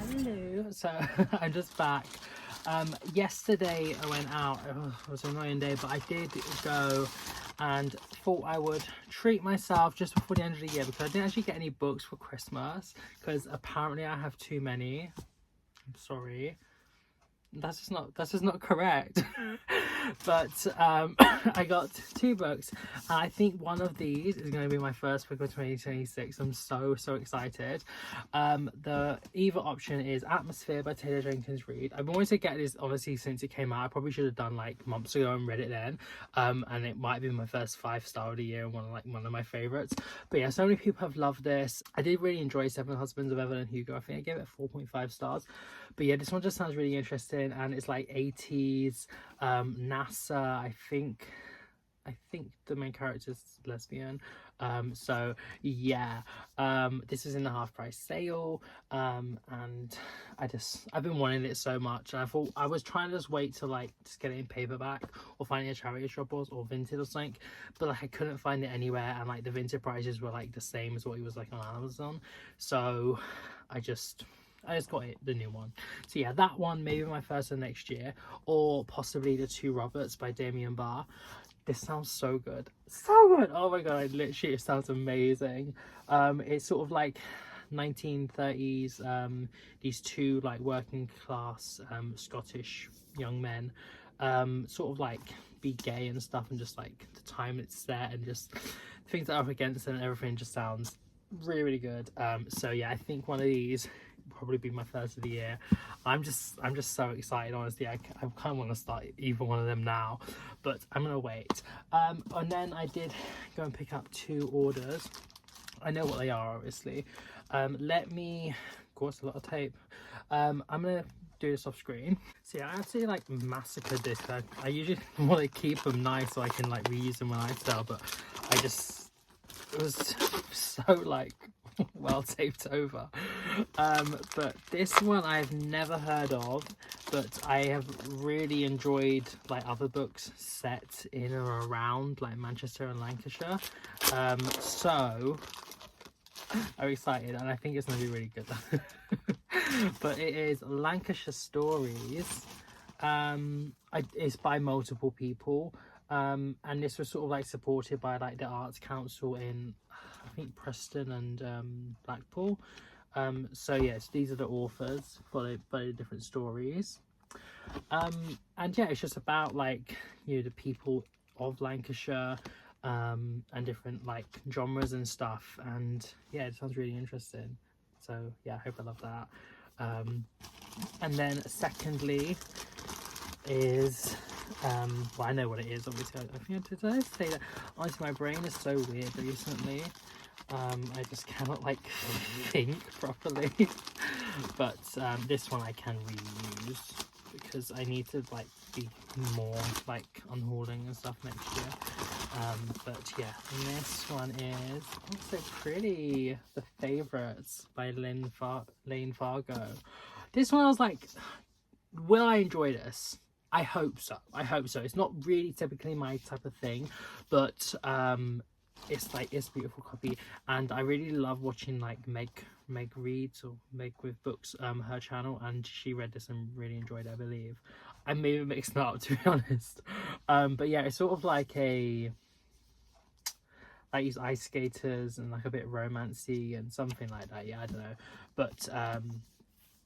hello, so I'm just back. Yesterday I went out. It was an annoying day, but I did go and thought I would treat myself just before the end of the year, because I didn't actually get any books for Christmas, because apparently I have too many. I'm sorry, that's just not correct. But I got 2 books, and I think one of these is going to be my first book of 2026. I'm so excited. The either option is Atmosphere by Taylor Jenkins Reid. I've been wanting to get this honestly since it came out. I probably should have done like months ago and read it then, and it might be my first 5-star of the year and one of my favorites. But yeah, so many people have loved this. I did really enjoy Seven Husbands of Evelyn Hugo. I think I gave it 4.5 stars. But yeah, this one just sounds really interesting, and it's like 80s NASA. I think the main character is lesbian. So yeah, this is in the half price sale, and I've been wanting it so much, and I thought I was trying to just wait to like just get it in paperback or find it at charity shop or Vinted or something, but like I couldn't find it anywhere, and like the Vinted prices were like the same as what it was like on Amazon. So I just got it, the new one. So yeah, that one, maybe my first of next year, or possibly The Two Roberts by Damien Barr. This sounds so good. So good! Oh my god, literally, it sounds amazing. It's sort of like 1930s, these two like working class Scottish young men sort of like be gay and stuff, and just like the time it's set and just things that are up against it and everything just sounds really good. So yeah, I think one of these probably be my first of the year. I'm just so excited, honestly. I kind of want to start either one of them now, but I'm gonna wait. And then I did go and pick up 2 orders. I know what they are, obviously. Let me, of course, a lot of tape. I'm gonna do this off screen. So yeah, I actually like massacred this. I usually want to keep them nice so I can like reuse them when I sell, but it was so like well taped over. But this one I've never heard of, but I have really enjoyed like other books set in or around like Manchester and Lancashire. So I'm excited, and I think it's gonna be really good. But it is Lancashire Stories. It's by multiple people, and this was sort of like supported by like the Arts Council in I think Preston and Blackpool. So yes, these are the authors for the different stories. And yeah, it's just about like, you know, the people of Lancashire, and different like genres and stuff, and yeah, it sounds really interesting. So yeah, I hope I love that. And then secondly is well, I know what it is, obviously. I think did I say that? Honestly, my brain is so weird recently. I just cannot like think properly. But this one I can reuse because I need to like be more like unhauling and stuff next year. But yeah, and this one is so pretty. The Favourites by Lane Fargo. This one I was like, will I enjoy this? I hope so. I hope so. It's not really typically my type of thing, but it's like, it's a beautiful copy, and I really love watching like Meg reads, or Meg with books, her channel, and she read this and really enjoyed it, I believe. I maybe mixed it up, to be honest. But yeah, it's sort of like like these ice skaters and like a bit romancy and something like that. Yeah, I don't know, but I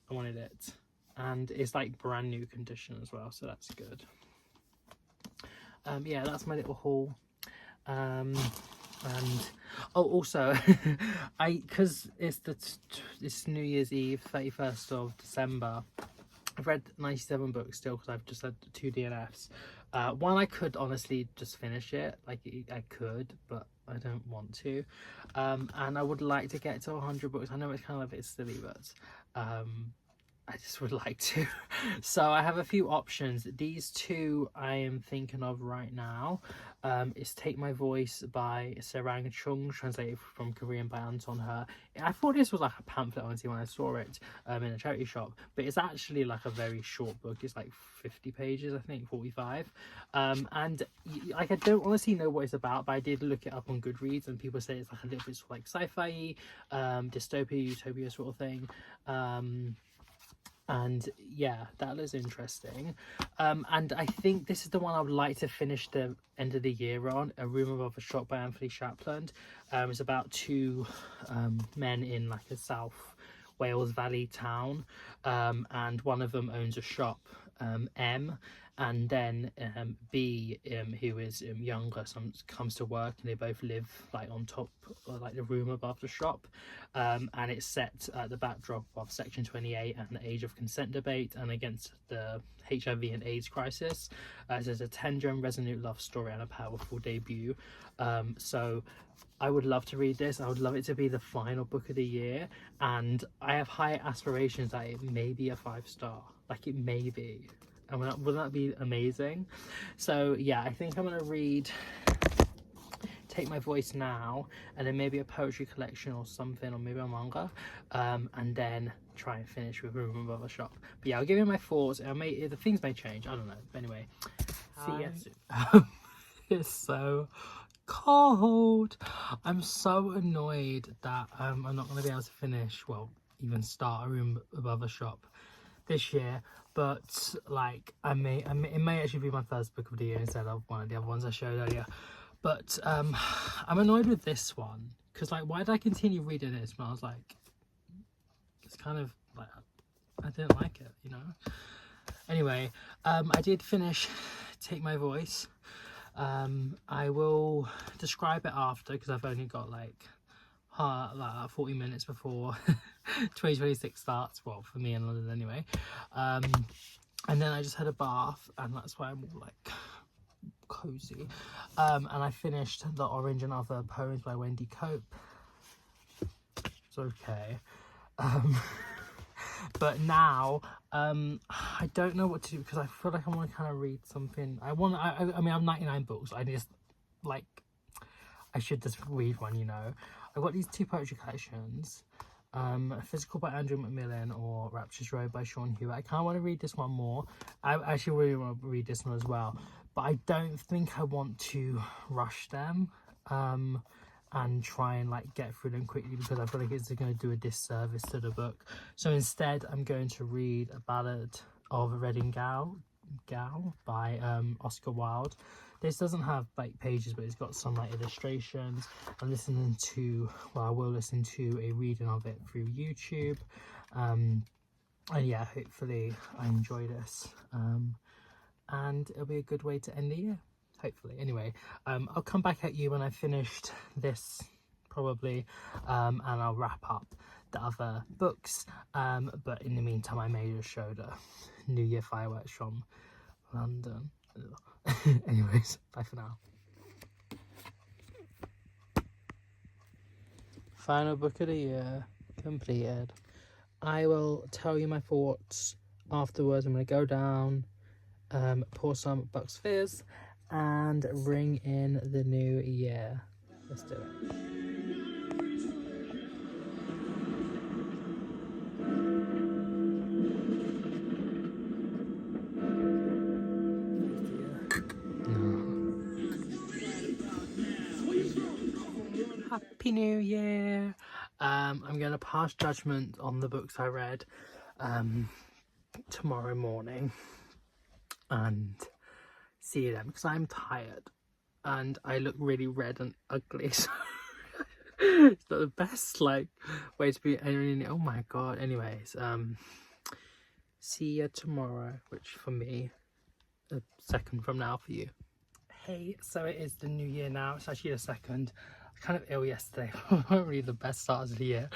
wanted it, and it's like brand new condition as well, so that's good. Yeah, that's my little haul. And oh, also because it's New Year's Eve, 31st of December, I've read 97 books still, because I've just had 2 DNFs. One, I could honestly just finish it, like I could, but I don't want to. And I would like to get to 100 books. I know it's kind of a bit silly, but I just would like to. So I have a few options. These two I am thinking of right now. It's Take My Voice by Sarang Chung, translated from Korean by Anton Her. I thought this was like a pamphlet, honestly, when I saw it in a charity shop, but it's actually like a very short book. It's like 50 pages, I think, 45. And like, I don't honestly know what it's about, but I did look it up on Goodreads, and people say it's like a little bit sort of like sci-fi, dystopia, utopia sort of thing. And yeah, that is interesting. And I think this is the one I would like to finish the end of the year on, A Room Above a Shop by Anthony Shapland. It's about two men in like a South Wales Valley town, and one of them owns a shop, M, and then B, who is younger, comes to work, and they both live like on top, or like the room above the shop, and it's set at the backdrop of Section 28 and the age of consent debate, and against the HIV and AIDS crisis. There's a tender and resolute love story and a powerful debut. So I would love to read this. I would love it to be the final book of the year, and I have high aspirations that it may be a 5-star. Like, it may be. And wouldn't that be amazing? So yeah, I think I'm gonna read Take My Voice now, and then maybe a poetry collection or something, or maybe a manga, and then try and finish with Room Above a Shop. But yeah, I'll give you my thoughts. The things may change, I don't know. But anyway, see you soon. It's so cold. I'm so annoyed that I'm not going to be able to finish, well, even start A Room Above a Shop this year, but like it may actually be my first book of the year instead of one of the other ones I showed earlier. But I'm annoyed with this one because, like, why did I continue reading this when I was like, it's kind of like, I didn't like it, you know. Anyway, I did finish Take My Voice. I will describe it after, because I've only got like 40 minutes before 2026 starts, well, for me in London anyway. And then I just had a bath, and that's why I'm all like cozy. And I finished The Orange and Other Poems by Wendy Cope. It's okay. But now I don't know what to do, because I feel like I want to kind of read something. I mean, I'm 99 books. I just, like, I should just read one, you know. I've got these two poetry collections, Physical by Andrew Macmillan or Rapture's Road by Sean Hewitt. I kind of want to read this one more. I actually really want to read this one as well, but I don't think I want to rush them and try and like get through them quickly, because I feel like it's going to do a disservice to the book. So instead, I'm going to read A Ballad of a Reading Gal by Oscar Wilde. This doesn't have like pages, but it's got some like illustrations. I will listen to a reading of it through YouTube, and yeah, hopefully I enjoy this, and it'll be a good way to end the year, hopefully. Anyway, I'll come back at you when I've finished this, probably, and I'll wrap up the other books, but in the meantime, I may just show the New Year fireworks from London. Anyways, bye for now. Final book of the year completed. I will tell you my thoughts afterwards. I'm going to go down, pour some Bucks Fizz, and ring in the new year. Let's do it. Happy New Year! I'm going to pass judgment on the books I read tomorrow morning and see them, because I'm tired and I look really red and ugly, so it's not the best like way to be. Oh my god. Anyways, see you tomorrow, which for me, a second from now for you. Hey, so it is the new year now. It's actually the second. I was kind of ill yesterday. Not really the best start of the year,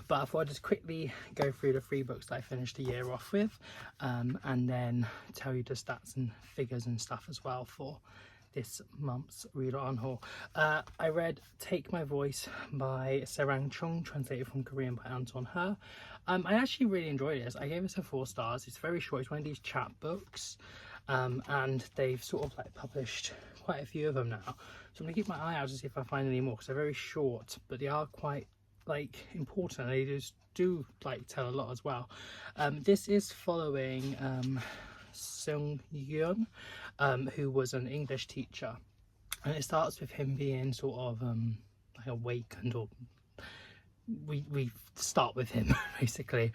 but I thought I'd just quickly go through the 3 books that I finished the year off with, and then tell you the stats and figures and stuff as well for this month's Read or Unhaul. I read Take My Voice by Sarang Chung, translated from Korean by Anton He. I actually really enjoyed this. I gave this a 4 stars. It's very short. It's one of these chat books, and they've sort of like published quite a few of them now. So I'm gonna keep my eye out to see if I find any more, because they're very short, but they are quite like important. They just do like tell a lot as well. This is following Sung Yeon, who was an English teacher, and it starts with him being sort of like awakened, or we start with him basically,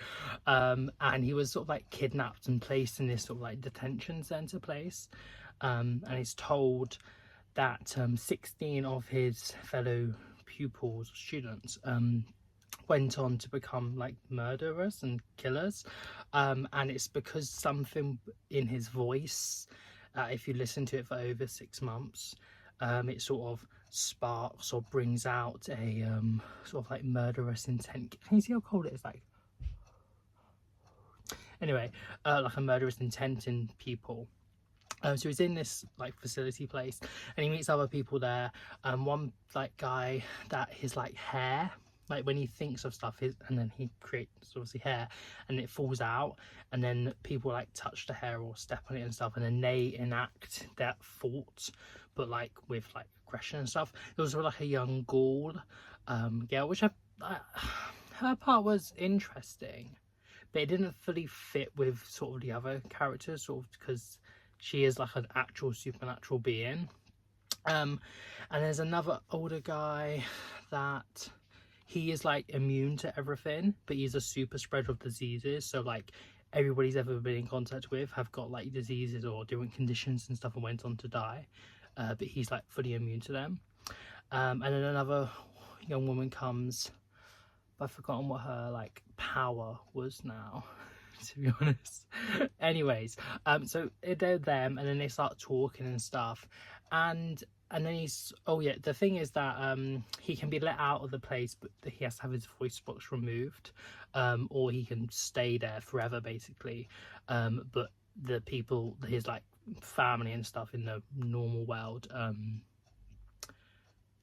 and he was sort of like kidnapped and placed in this sort of like detention center place, and he's told that 16 of his fellow pupils, students, went on to become like murderers and killers, and it's because something in his voice, if you listen to it for over 6 months, it sort of sparks or brings out a sort of like murderous intent. Can you see how cold it is? Like, anyway, like a murderous intent in people. So he's in this like facility place, and he meets other people there. One like guy that his like hair, like when he thinks of stuff, and then he creates obviously hair, and it falls out, and then people like touch the hair or step on it and stuff, and then they enact that thought, but like with like aggression and stuff. There was like a young Gaul girl, which her part was interesting, but it didn't fully fit with sort of the other characters, sort of because she is like an actual supernatural being. And there's another older guy that he is like immune to everything, but he's a super spreader of diseases. So like everybody's ever been in contact with have got like diseases or different conditions and stuff and went on to die, but he's like fully immune to them. And then another young woman comes, but I've forgotten what her like power was now, to be honest. Anyways, so they're them, and then they start talking and stuff, and then he's, oh yeah, the thing is that he can be let out of the place, but he has to have his voice box removed, or he can stay there forever basically, but the people, his like family and stuff in the normal world,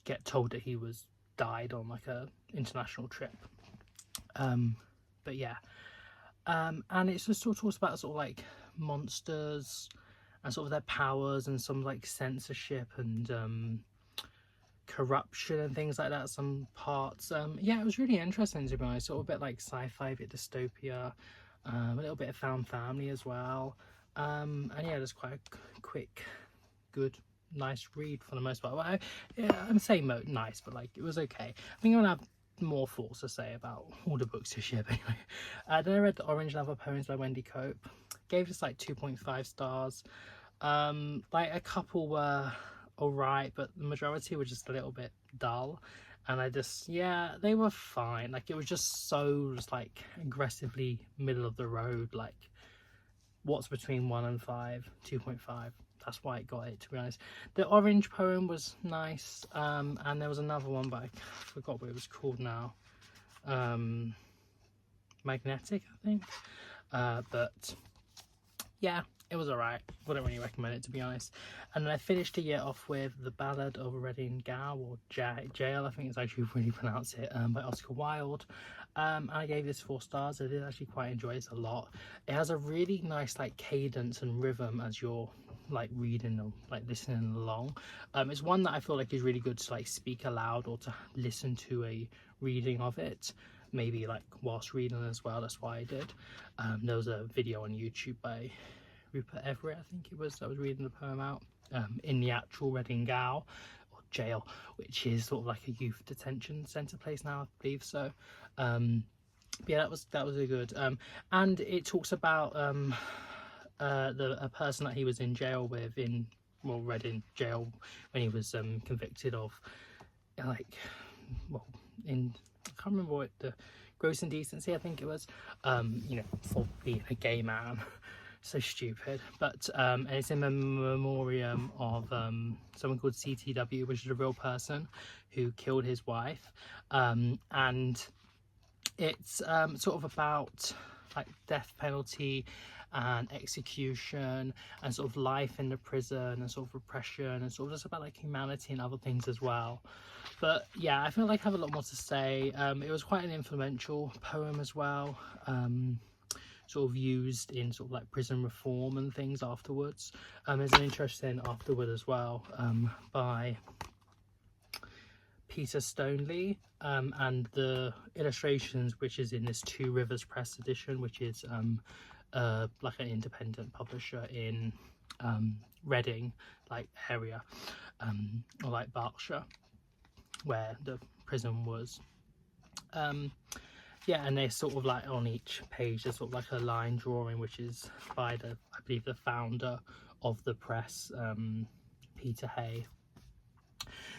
get told that he was died on like a international trip. But yeah, and it's just sort of talks about sort of like monsters and sort of their powers, and some like censorship and corruption and things like that, some parts. Yeah, it was really interesting, to be honest. Sort of a bit like sci-fi, a bit dystopia, a little bit of found family as well, and yeah, it was quite a quick, good, nice read for the most part. Well, I'm saying nice, but like it was okay. I think I'm gonna have more thoughts to say about all the books this year, but anyway. Then I read The Orange Lover Poems by Wendy Cope. Gave this like 2.5 stars. Like a couple were alright, but the majority were just a little bit dull, and I just, yeah, they were fine. Like it was just so just like aggressively middle of the road, like what's between 1 and 5, 2.5. That's why it got it, to be honest. The Orange poem was nice, and there was another one, but I forgot what it was called now. Magnetic, I think. But yeah, it was alright. Wouldn't really recommend it, to be honest. And then I finished the year off with The Ballad of Reading Gow, or Jail, I think it's actually really pronounce it, by Oscar Wilde. And I gave this 4 stars. I did actually quite enjoy it a lot. It has a really nice like cadence and rhythm as you're like reading or like listening along. It's one that I feel like is really good to like speak aloud, or to listen to a reading of it, maybe like whilst reading as well. That's why I did. There was a video on YouTube by Rupert Everett, I think it was, that was reading the poem out in the actual Reading Gow, or jail, which is sort of like a youth detention centre place now, I believe so. But yeah, that was a good, and it talks about a person that he was in jail with in Reading jail when he was convicted of like, well, in, I can't remember what, the gross indecency, I think it was, you know, for being a gay man. So stupid. But and it's in memoriam of someone called CTW, which is a real person who killed his wife, and it's sort of about like death penalty and execution and sort of life in the prison and sort of repression and sort of just about like humanity and other things as well. But yeah, I feel like I have a lot more to say. It was quite an influential poem as well, sort of used in sort of like prison reform and things afterwards. There's an interesting afterword as well by Peter Stoneley, and the illustrations, which is in this Two Rivers Press edition, which is like an independent publisher in Reading like area, or like Berkshire, where the prison was. Yeah, and they're sort of like on each page there's sort of like a line drawing, which is by the, I believe, the founder of the press, Peter Hay.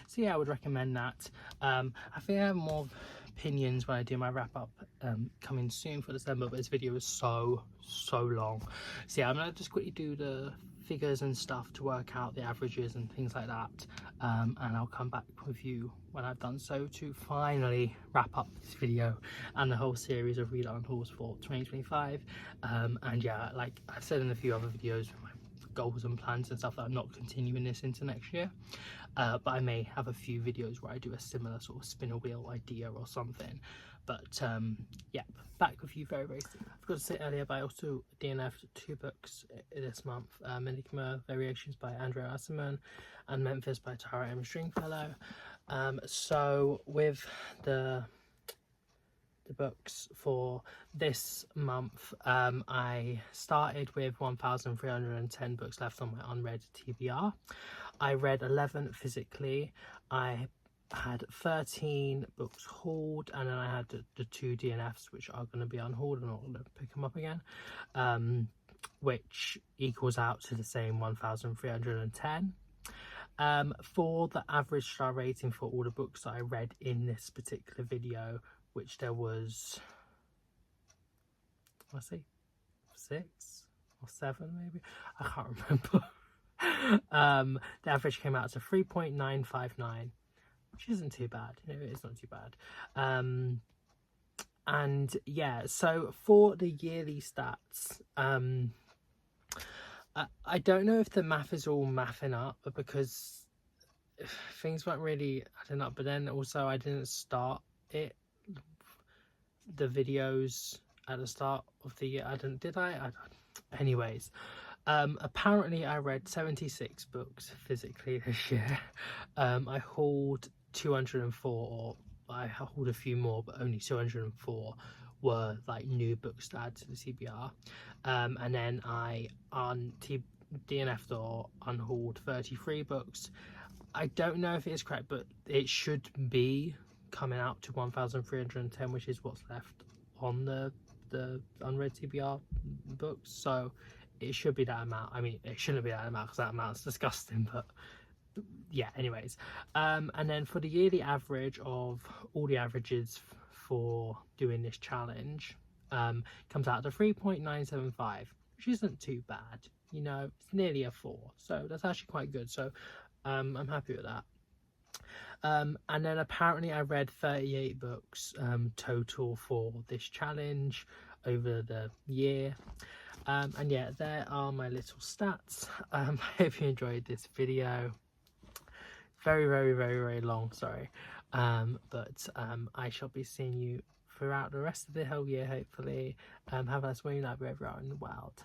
So yeah, I would recommend that. I think I have more opinions when I do my wrap up coming soon for December, but this video is so long. So yeah, I'm gonna just quickly do the figures and stuff to work out the averages and things like that, and I'll come back with you when I've done so to finally wrap up this video and the whole series of Read Unhauls for 2025. And yeah, like I've said in a few other videos, my goals and plans and stuff, that I'm not continuing this into next year, but I may have a few videos where I do a similar sort of spin a wheel idea or something. But yeah, back with you very soon. I forgot to say earlier, but I also DNF'd 2 books this month, Enigma Variations by Andrea Asserman and Memphis by Tara M. Stringfellow. So with the books for this month, I started with 1,310 books left on my unread TBR. I read 11 physically. I had 13 books hauled, and then I had the 2 DNFs, which are going to be unhauled. I'm not going to pick them up again, which equals out to the same 1,310. For the average star rating for all the books that I read in this particular video, which there was, let's see, 6 or 7 maybe, I can't remember. The average came out to 3.959, which isn't too bad. You know, it's not too bad. And yeah, so for the yearly stats, I don't know if the math is all mathing up, because things weren't really adding up. But then also I didn't start the videos at the start of the year. did I? Anyways, apparently I read 76 books physically this year. I hauled 204, or I hauled a few more, but only 204 were like new books to add to the TBR. And then I DNF'd or unhauled 33 books. I don't know if it is correct, but it should be coming out to 1,310, which is what's left on the unread TBR books. So it should be that amount. I mean, it shouldn't be that amount because that amount's disgusting, but yeah, anyways. And then for the yearly average of all the averages for doing this challenge, comes out to 3.975, which isn't too bad. You know, it's nearly a 4, so that's actually quite good. So I'm happy with that. And then apparently I read 38 books total for this challenge over the year. And yeah, there are my little stats. I hope you enjoyed this video. Very long, sorry. But I shall be seeing you throughout the rest of the whole year, hopefully. Have a nice morning, night, wherever you are in the world.